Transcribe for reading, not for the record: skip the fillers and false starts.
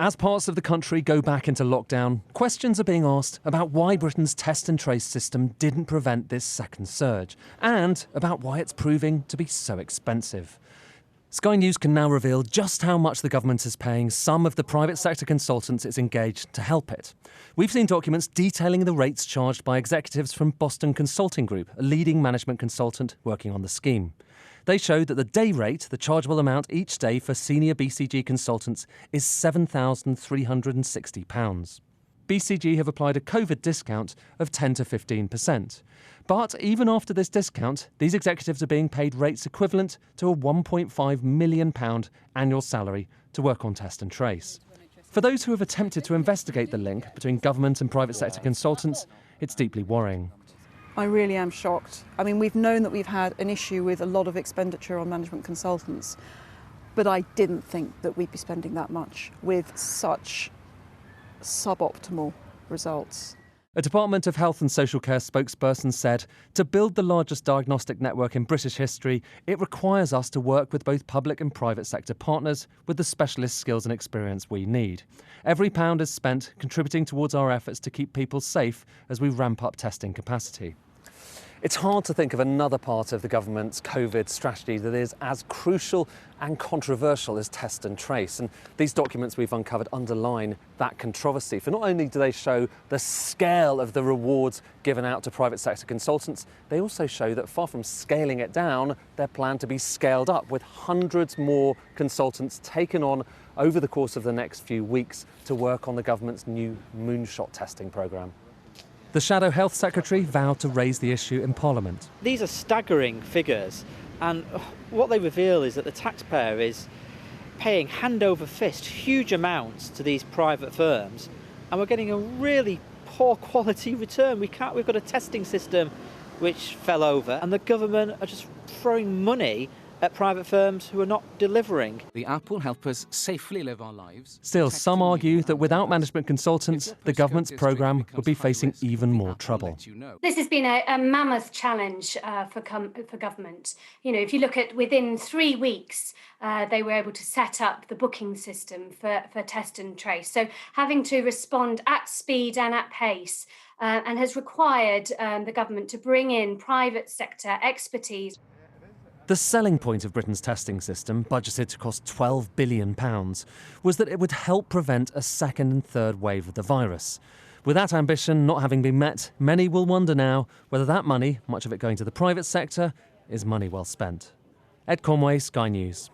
As parts of the country go back into lockdown, questions are being asked about why Britain's test and trace system didn't prevent this second surge, and about why it's proving to be so expensive. Sky News can now reveal just how much the government is paying some of the private sector consultants it's engaged to help it. We've seen documents detailing the rates charged by executives from Boston Consulting Group, a leading management consultant working on the scheme. They show that the day rate, the chargeable amount each day for senior BCG consultants, is £7,360. BCG have applied a COVID discount of 10 to 15%. But even after this discount, these executives are being paid rates equivalent to a £1.5 million annual salary to work on test and trace. For those who have attempted to investigate the link between government and private sector consultants, it's deeply worrying. I really am shocked. I mean, we've known that we've had an issue with a lot of expenditure on management consultants, but I didn't think that we'd be spending that much with such suboptimal results. A Department of Health and Social Care spokesperson said, to build the largest diagnostic network in British history, it requires us to work with both public and private sector partners with the specialist skills and experience we need. Every pound is spent contributing towards our efforts to keep people safe as we ramp up testing capacity. It's hard to think of another part of the government's COVID strategy that is as crucial and controversial as test and trace. And these documents we've uncovered underline that controversy. For not only do they show the scale of the rewards given out to private sector consultants, they also show that far from scaling it down, they're planned to be scaled up, with hundreds more consultants taken on over the course of the next few weeks to work on the government's new moonshot testing programme. The Shadow Health Secretary vowed to raise the issue in Parliament. These are staggering figures, and what they reveal is that the taxpayer is paying hand over fist huge amounts to these private firms, and we're getting a really poor quality return. We've got a testing system which fell over, and the government are just throwing money at private firms who are not delivering. The app will help us safely live our lives. Still, some argue that without management consultants, the government's programme would be facing even more trouble. This has been a mammoth challenge for government. You know, if you look at within 3 weeks, they were able to set up the booking system for test and trace. So having to respond at speed and at pace and has required the government to bring in private sector expertise. The selling point of Britain's testing system, budgeted to cost £12 billion, was that it would help prevent a second and third wave of the virus. With that ambition not having been met, many will wonder now whether that money, much of it going to the private sector, is money well spent. Ed Conway, Sky News.